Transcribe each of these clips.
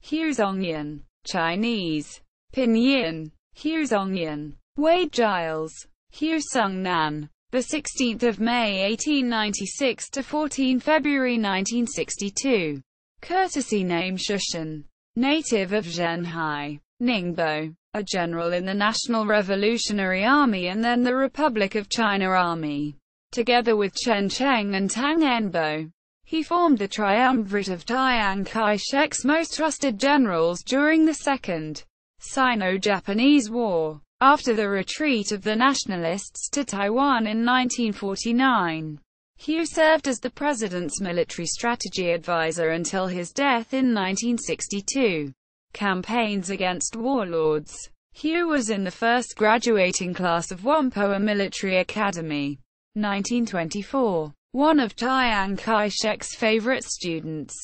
Zongnan, Chinese, pinyin, Zongnan, Wade Giles, Tsung-nan, the 16th of May 1896 to 14 February 1962. Courtesy name Shoushan, native of Zhenhai, Ningbo, a general in the National Revolutionary Army and then the Republic of China Army. Together with Chen, Cheng and Tang Enbo, he formed the triumvirate of Chiang Kai-shek's most trusted generals during the Second Sino-Japanese War. After the retreat of the Nationalists to Taiwan in 1949, he served as the president's military strategy advisor until his death in 1962. Campaigns against warlords. He was in the first graduating class of Whampoa Military Academy, 1924, one of Chiang Kai-shek's favorite students.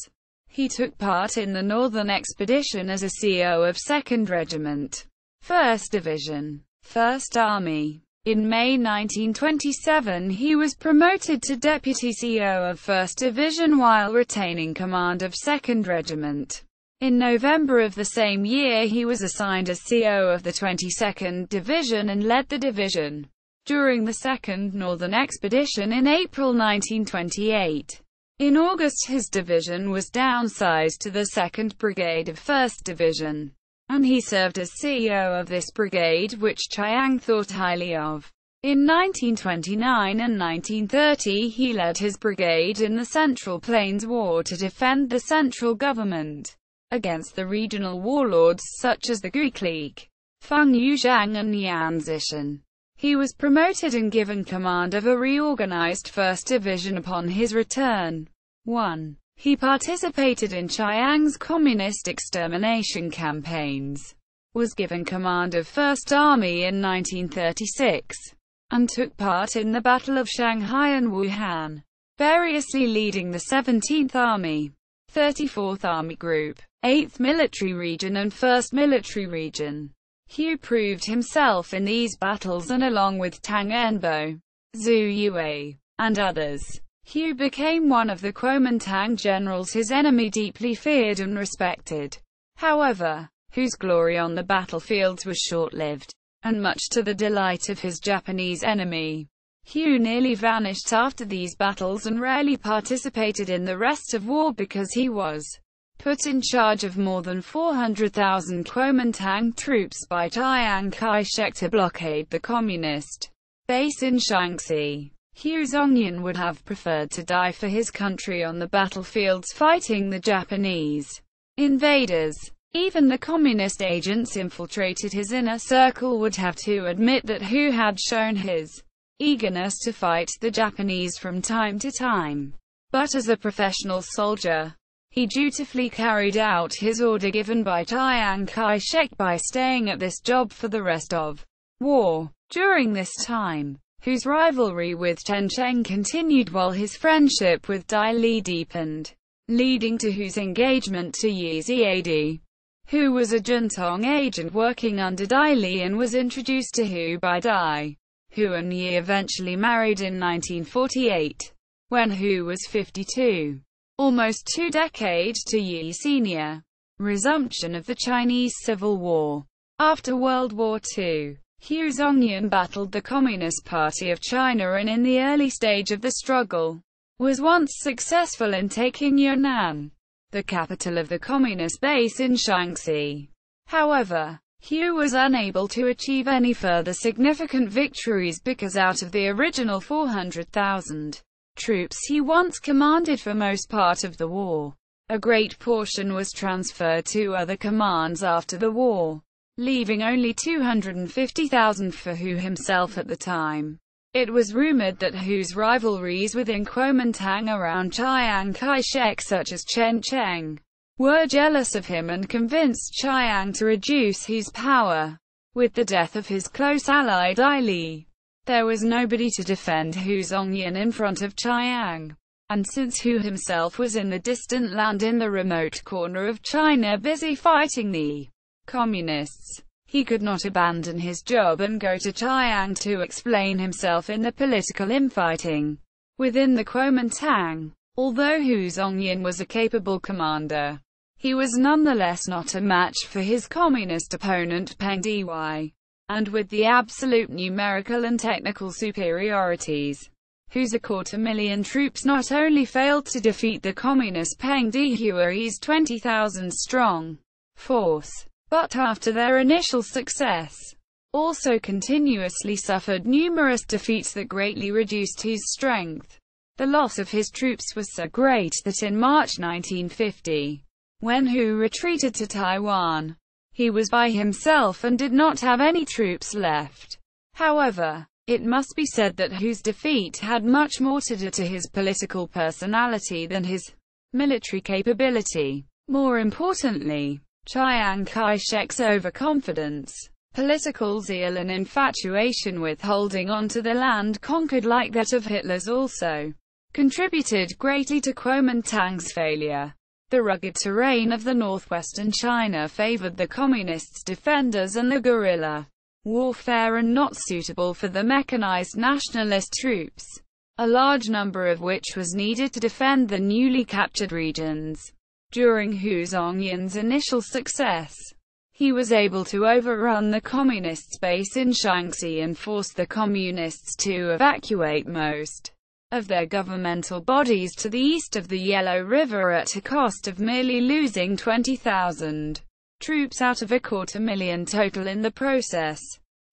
He took part in the Northern Expedition as a CO of 2nd Regiment, 1st Division, 1st Army. In May 1927 he was promoted to Deputy CO of 1st Division while retaining command of 2nd Regiment. In November of the same year he was assigned as CO of the 22nd Division and led the division during the Second Northern Expedition in April 1928. In August his division was downsized to the 2nd Brigade of 1st Division, and he served as CEO of this brigade, which Chiang thought highly of. In 1929 and 1930 he led his brigade in the Central Plains War to defend the central government against the regional warlords such as the Gui clique, Feng Yuzhang and Yan Zishan. He was promoted and given command of a reorganized 1st Division upon his return. 1. He participated in Chiang's communist extermination campaigns, was given command of 1st Army in 1936, and took part in the Battle of Shanghai and Wuhan, variously leading the 17th Army, 34th Army Group, 8th Military Region and 1st Military Region. He proved himself in these battles and along with Tang Enbo, Zhu Yue, and others, he became one of the Kuomintang generals his enemy deeply feared and respected. However, whose glory on the battlefields was short-lived, and much to the delight of his Japanese enemy. He nearly vanished after these battles and rarely participated in the rest of war because he was put in charge of more than 400,000 Kuomintang troops by Chiang Kai-shek to blockade the communist base in Shaanxi. Zongnan would have preferred to die for his country on the battlefields fighting the Japanese invaders. Even the communist agents infiltrated his inner circle would have to admit that Hu had shown his eagerness to fight the Japanese from time to time. But as a professional soldier, he dutifully carried out his order given by Chiang Kai-shek by staying at this job for the rest of war. During this time, Hu's rivalry with Cheng continued while his friendship with Dai Li deepened, leading to Hu's engagement to Yi Ziadi, who was a Juntong agent working under Dai Li and was introduced to Hu by Dai. Hu and Yi eventually married in 1948, when Hu was 52. Almost 2 decades to Yi Sr. Resumption of the Chinese Civil War. After World War II, Zongnan battled the Communist Party of China and in the early stage of the struggle, was once successful in taking Yunnan, the capital of the communist base in Shaanxi. However, Hu was unable to achieve any further significant victories because out of the original 400,000 troops he once commanded for most part of the war, a great portion was transferred to other commands after the war, leaving only 250,000 for Hu himself at the time. It was rumored that Hu's rivalries within Kuomintang around Chiang Kai-shek such as Cheng were jealous of him and convinced Chiang to reduce Hu's power. With the death of his close ally Dai Li, there was nobody to defend Zongnan in front of Chiang. And since Hu himself was in the distant land in the remote corner of China busy fighting the communists, he could not abandon his job and go to Chiang to explain himself in the political infighting within the Kuomintang. Although Zongnan was a capable commander, he was nonetheless not a match for his communist opponent Peng Dehuai, and with the absolute numerical and technical superiorities, whose 250,000 troops not only failed to defeat the communist Peng Dehuai's 20,000-strong force, but after their initial success, also continuously suffered numerous defeats that greatly reduced his strength. The loss of his troops was so great that in March 1950, when Hu retreated to Taiwan, he was by himself and did not have any troops left. However, it must be said that Hu's defeat had much more to do to his political personality than his military capability. More importantly, Chiang Kai-shek's overconfidence, political zeal and infatuation with holding on to the land conquered like that of Hitler's also contributed greatly to Kuomintang's failure. The rugged terrain of the northwestern China favored the communists' defenders and the guerrilla warfare and not suitable for the mechanized nationalist troops, a large number of which was needed to defend the newly captured regions. During Hu Zongnan's initial success, he was able to overrun the communists' base in Shaanxi and force the communists to evacuate most of their governmental bodies to the east of the Yellow River at a cost of merely losing 20,000 troops out of 250,000 total in the process.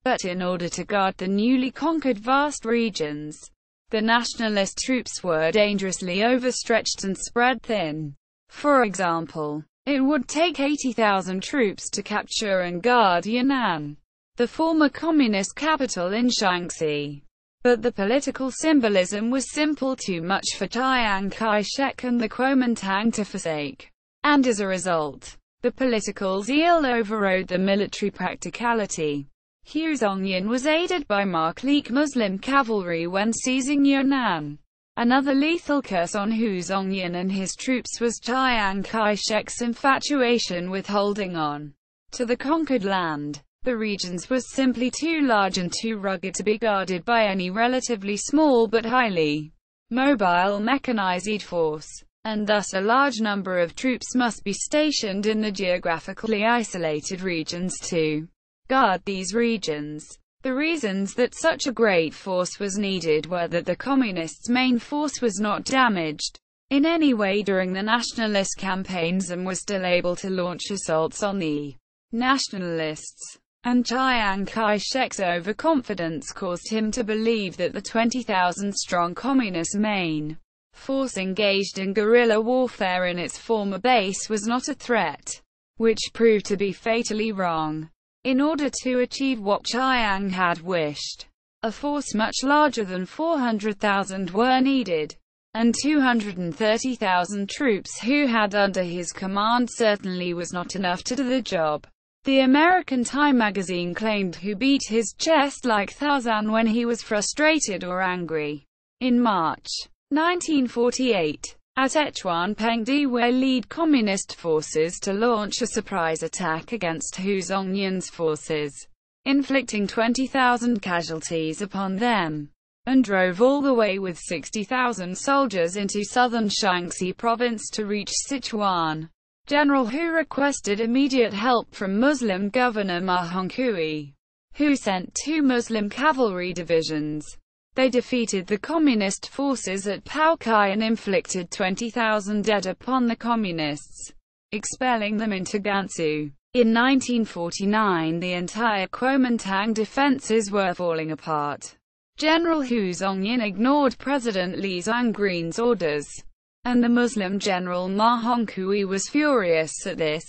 But in order to guard the newly conquered vast regions, the nationalist troops were dangerously overstretched and spread thin. For example, it would take 80,000 troops to capture and guard Yunnan, the former communist capital in Shaanxi. But the political symbolism was simply too much for Chiang Kai-shek and the Kuomintang to forsake, and as a result, the political zeal overrode the military practicality. Hu Zongnan was aided by Marcourte Muslim cavalry when seizing Yunnan. Another lethal curse on Hu Zongnan and his troops was Chiang Kai-shek's infatuation with holding on to the conquered land. The regions was simply too large and too rugged to be guarded by any relatively small but highly mobile mechanized force, and thus a large number of troops must be stationed in the geographically isolated regions to guard these regions. The reasons that such a great force was needed were that the communists' main force was not damaged in any way during the nationalist campaigns and was still able to launch assaults on the nationalists, and Chiang Kai-shek's overconfidence caused him to believe that the 20,000-strong communist main force engaged in guerrilla warfare in its former base was not a threat, which proved to be fatally wrong. In order to achieve what Chiang had wished, a force much larger than 400,000 were needed, and 230,000 troops who had under his command certainly was not enough to do the job. The American Time magazine claimed Hu beat his chest like Tarzan when he was frustrated or angry. In March 1948, at Sichuan, Peng Dehuai led communist forces to launch a surprise attack against Hu Zongnan's forces, inflicting 20,000 casualties upon them, and drove all the way with 60,000 soldiers into southern Shaanxi province to reach Sichuan. General Hu requested immediate help from Muslim governor Ma Hongkui, who sent 2 Muslim cavalry divisions. They defeated the communist forces at Paokai and inflicted 20,000 dead upon the communists, expelling them into Gansu. In 1949, the entire Kuomintang defenses were falling apart. General Hu Zongnan ignored President Li Zhangren's orders, and the Muslim general Ma Hongkui was furious at this.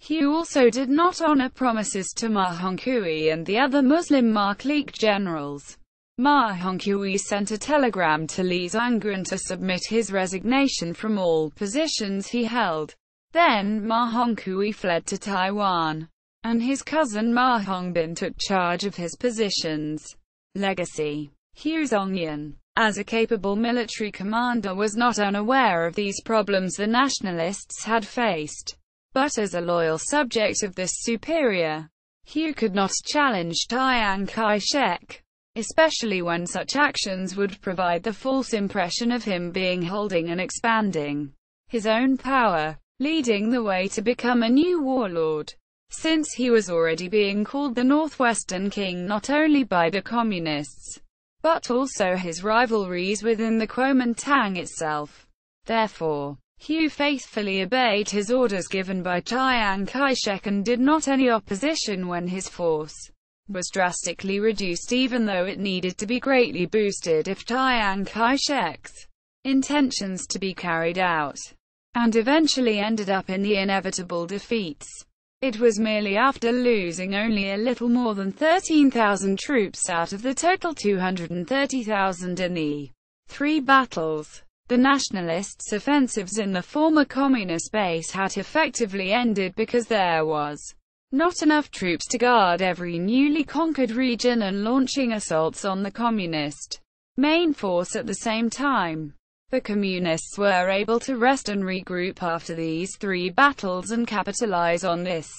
Hu also did not honor promises to Ma Hongkui and the other Muslim Marcourte generals. Ma Hongkui sent a telegram to Li Zhangren to submit his resignation from all positions he held. Then Ma Hongkui fled to Taiwan, and his cousin Ma Hongbin took charge of his positions. Legacy. Hu Zongnan, as a capable military commander, was not unaware of these problems the nationalists had faced, but as a loyal subject of this superior, Hu could not challenge Chiang Kai-shek, especially when such actions would provide the false impression of him being holding and expanding his own power. leading the way to become a new warlord. Since he was already being called the Northwestern King not only by the Communists, but also his rivalries within the Kuomintang itself. Therefore, Hu faithfully obeyed his orders given by Chiang Kai-shek and did not any opposition when his force was drastically reduced, even though it needed to be greatly boosted if Chiang Kai-shek's intentions to be carried out, and eventually ended up in the inevitable defeats. It was merely after losing only a little more than 13,000 troops out of the total 230,000 in the 3 battles. The Nationalists' offensives in the former communist base had effectively ended because there was not enough troops to guard every newly conquered region and launching assaults on the communist main force at the same time. The Communists were able to rest and regroup after these 3 battles and capitalize on this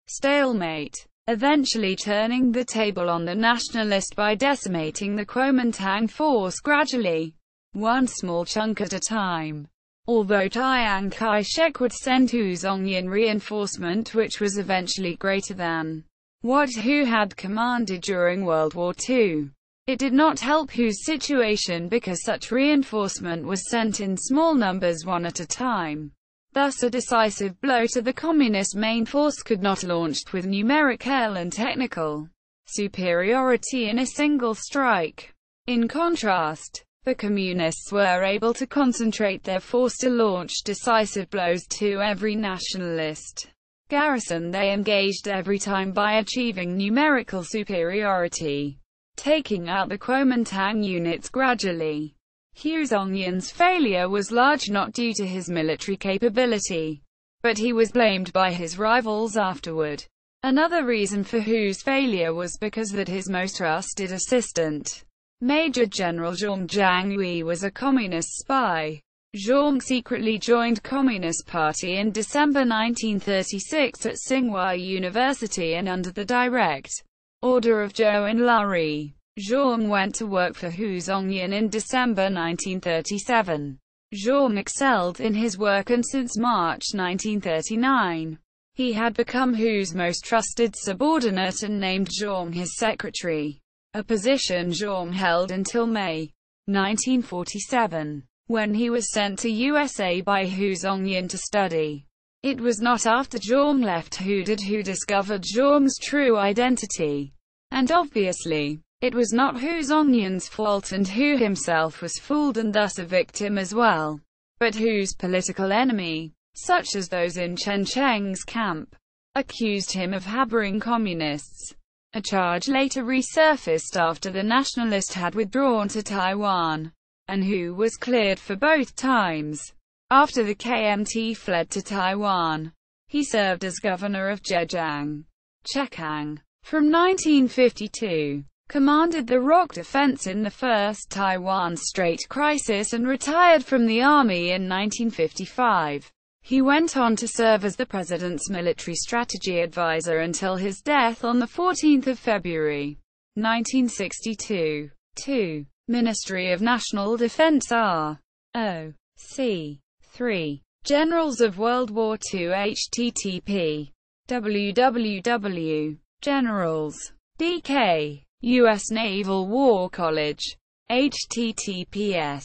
stalemate, eventually turning the table on the Nationalists by decimating the Kuomintang force gradually, one small chunk at a time. Although Chiang Kai-shek would send Hu Zongnan reinforcement which was eventually greater than what Hu had commanded during World War II, it did not help Hu's situation because such reinforcement was sent in small numbers one at a time. Thus a decisive blow to the Communist main force could not be launched with numerical and technical superiority in a single strike. In contrast, the Communists were able to concentrate their force to launch decisive blows to every nationalist garrison they engaged every time by achieving numerical superiority, taking out the Kuomintang units gradually. Hu Zongnan's failure was large not due to his military capability, but he was blamed by his rivals afterward. Another reason for Hu's failure was because that his most trusted assistant, Major General Zhong Jianghui, was a communist spy. Zhong secretly joined Communist Party in December 1936 at Tsinghua University and under the direct order of Zhou Enlari. Zhong went to work for Hu Zongnan in December 1937. Zhong excelled in his work and since March 1939, he had become Hu's most trusted subordinate and named Zhong his secretary, a position Zhong held until May 1947, when he was sent to USA by Hu Zongnan to study. It was not after Zhong left Hu did Hu discovered Zhong's true identity, and obviously, it was not Hu Zongnan's fault and Hu himself was fooled and thus a victim as well. But Hu's political enemy, such as those in Cheng's camp, accused him of harboring communists. A charge later resurfaced after the Nationalists had withdrawn to Taiwan, and Hu was cleared for both times. After the KMT fled to Taiwan, he served as governor of Zhejiang, Chekang, from 1952. Commanded the Rock Defense in the First Taiwan Strait Crisis and retired from the army in 1955. He went on to serve as the president's military strategy advisor until his death on 14 February 1962. 2. Ministry of National Defense R.O.C. 3. Generals of World War II http www. Generals. DK. U.S. Naval War College. https.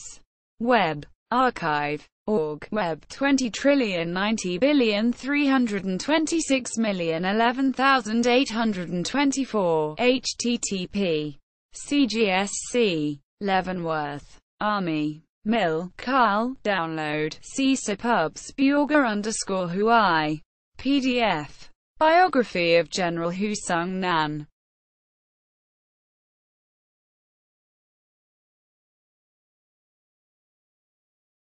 Web. Archive. Org. Web. 20,390,326,011,824. http. CGSC. Leavenworth. Army. Mill. Carl. Download. CSIPUBS. Bjorga_Hui. PDF. Biography of General Hu Tsung-nan.